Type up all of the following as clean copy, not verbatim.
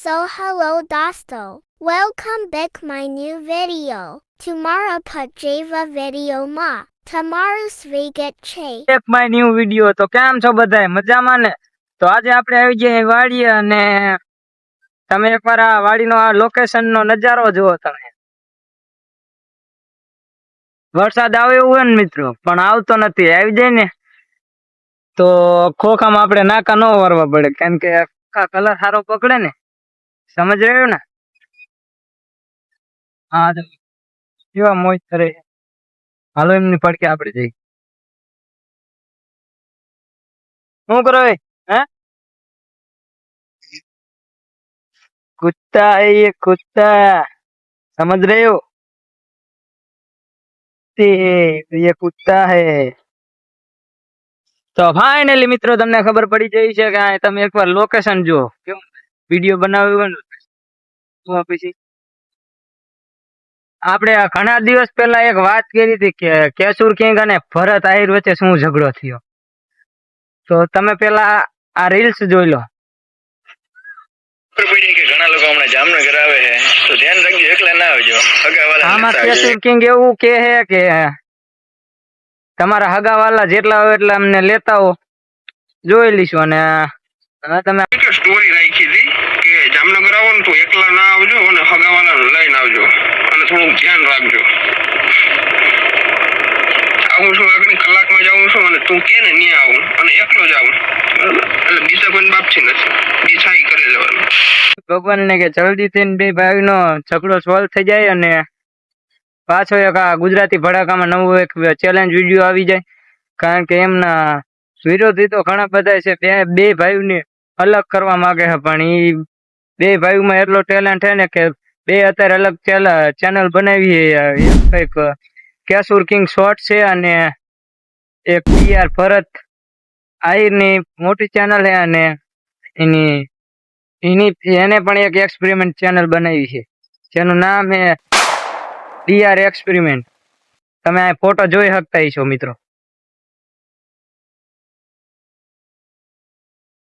So hello dosto. Welcome back my new video. Tomorrow Pajava video ma. Tomorrow Sviget che. એક my new video. તો કેમ છો બધાય મજામાં ને? તો આજે આપણે આવી જઈએ વાડીએ અને તમે એકવાર આ વાડીનો આ લોકેશન નો નજારો જુઓ. તમે વરસાદ આવે એવું હોય ને મિત્રો, પણ આવતો નથી. આવી જાય ને તો ખોખામાં આપણે નાકા ન વારવા પડે, કેમ કે આ કલર સારો પકડે ને. સમજ રહ્યો ને? હા, કેવા મોજ કરે. હાલો એમની પડકે આપણે જઈએ. શું કરો હે? कुत्ता है ये कुत्ता, समझ रहे हो? ये कुत्ता है. તો ફાઇનલી મિત્રો તમને ખબર પડી જઈ છે કે તમે એકવાર લોકેશન જુઓ. કેમ વિડીયો બનાવ્યો હોય ને પછી આપણે ઘણા દિવસ પહેલા એક વાત કરી હતી કે કેશુર કિંગ અને ભરત આહિર વચ્ચે શું ઝઘડો થયો. તો તમે પેલા આ રીલ્સ જોઈ લો. પડી કે ઘણા લોકો હમણાં જામનગર આવે છે, તો ધ્યાન રાખજો, એકલા ના આવજો. આમાં કેશુર કિંગ એવું કે છે કે તમારા હગાવાલા જેટલા હોય એટલા અમને લેતા હો, જોઈ લઈશું. અને તમે સ્ટોરી રાખી હતી કે જામનગર આવો ને તો એકલા ના આવજો અને હગાવાલા લઈને આવજો અને થોડુંક ધ્યાન રાખજો. આવું છું આગળ કલાકમાં જાઉં છું અને તું કે ને નહીં આવું અને એકલો જ આવું, એટલે બીજા કોઈ બાપ છે નથી, બીજા કરી લેવાનું. ભગવાન ને કે જલ્દી થઈને બે ભાઈ નો ઝઘડો સોલ્વ થઈ જાય અને પાછો એક આ ગુજરાતી ભડાકામાં નવું એક ચેલેન્જ વિડીયો આવી જાય. કારણ કે એમના વિરોધી તો ઘણા બધા છે, બે ભાઈઓને અલગ કરવા માંગે છે, પણ એ બે ભાઈઓમાં એટલો ટેલેન્ટ છે ને કે બે અત્યારે અલગ ચેનલ બનાવી. એક કઈક કેશુર કિંગ શોર્ટ છે અને એક PR ભરત આહિરની મોટી ચેનલ છે, અને એને પણ એક એક્સપેરિમેન્ટ ચેનલ બનાવી છે જેનું નામ છે DR એક્સપેરિમેન્ટ. તમે આ ફોટો જોઈ શકતા છો મિત્રો.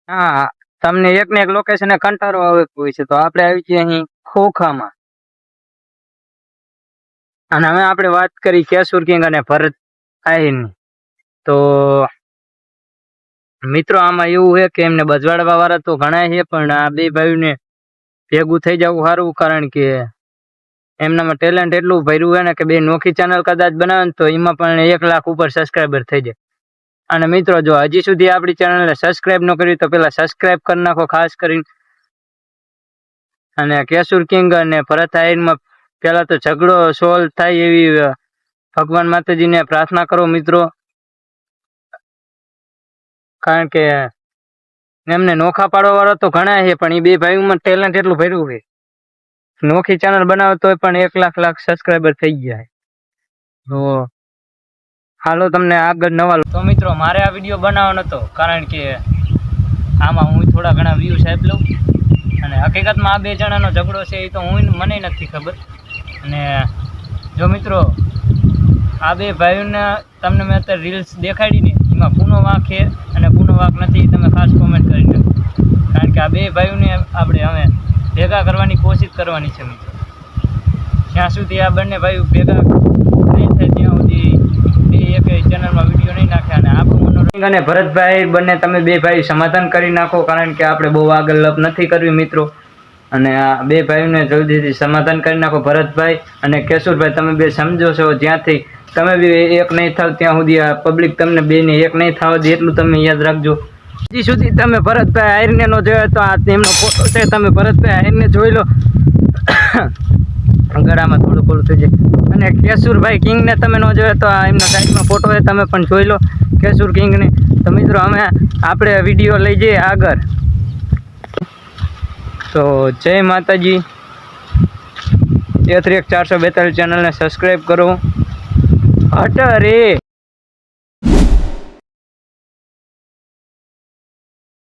હા, તમને એક ને એક લોકેશન કંટાળો આવે હોય છે, તો આપણે આવી છીએ અહીં ખોખામાં. અને હવે આપણે વાત કરી કેશુર કિંગ અને ભરત આહિરની. તો મિત્રો આમાં એવું છે કે એમને બજવાડવા વાળા તો ઘણા છે, પણ આ બે ભાઈઓને ભેગું થઈ જવું સારું. કારણ કે એમનામાં ટેલેન્ટ એટલું ભર્યું હોય ને કે બે નોખી ચેનલ કદાચ બનાવે ને તો એમાં પણ 1 લાખ ઉપર સબસ્ક્રાઈબર થઈ જાય. અને મિત્રો જો હજી સુધી આપણી ચેનલને સબસ્ક્રાઈબ ન કરી તો પેલા સબસ્ક્રાઈબ કરી નાખો ખાસ કરીને. અને કેશુર કિંગ અને ભરત આહિરમાં પેલા તો ઝઘડો સોલ્વ થાય એવી ભગવાન માતાજીને પ્રાર્થના કરો મિત્રો. કારણ કે એમને નોખા પાડવા વાળા તો ઘણા છે, પણ એ બે ભાઈઓમાં ટેલેન્ટ એટલું ભર્યું છે. નોખી ચેનલ બનાવે તો પણ 1 લાખ સબસ્ક્રાઈબર થઈ ગયા. તો હાલો તમને આગળ નવા. તો મિત્રો મારે આ વિડીયો બનાવવાનો હતો કારણ કે આમાં હું થોડા ઘણા વ્યૂઝ આપી લઉં. અને હકીકતમાં આ બે જણાનો ઝઘડો છે એ તો મને નથી ખબર. અને જો મિત્રો આ બે ભાઈઓને તમને મેં અત્યારે રીલ્સ દેખાડી ને એમાં પૂનો વાંક છે અને પૂનો વાંક નથી, તમે ખાસ કોમેન્ટ કરી નાખો. કારણ કે આ બે ભાઈઓને આપણે હવે ભેગા કરવાની કોશિશ કરવાની છે મિત્રો. જ્યાં સુધી આ બંને ભાઈઓ ભેગા નહીં થાય ત્યાં સુધી બે એક ચેનલમાં વિડીયો નહીં નાખે. અને આપણું મનોરંજન અને ભરતભાઈ બંને તમે બે ભાઈ સમાધાન કરી નાખો, કારણ કે આપણે બહુ આગળ લપ નથી કરવી મિત્રો. અને આ બે ભાઈઓને જલ્દીથી સમાધાન કરી નાખો. ભરતભાઈ અને કેશુરભાઈ તમે બે સમજો છો, જ્યાંથી તમે બે એક નહીં થાવ ત્યાં સુધી આ પબ્લિક તમને બેને એક નહીં થવા દે, એટલું તમે યાદ રાખજો. હજી સુધી તમે ભરતભાઈ આહિરને નો જોયો તો આ એમનો ફોટો છે, તમે ભરતભાઈ આહિરને જોઈ લો. ગળામાં થોડું થઈ જાય. અને કેશુરભાઈ કિંગને તમે ન જોયો તો આ એમના સાઈડમાં ફોટો છે, તમે પણ જોઈ લો કેશુર કિંગને. તો મિત્રો અમે આપણે વિડીયો લઈ જઈએ આગળ. તો જય માતાજી. A3X 442 ચેનલને સબસ્ક્રાઈબ કરો. હટ રે.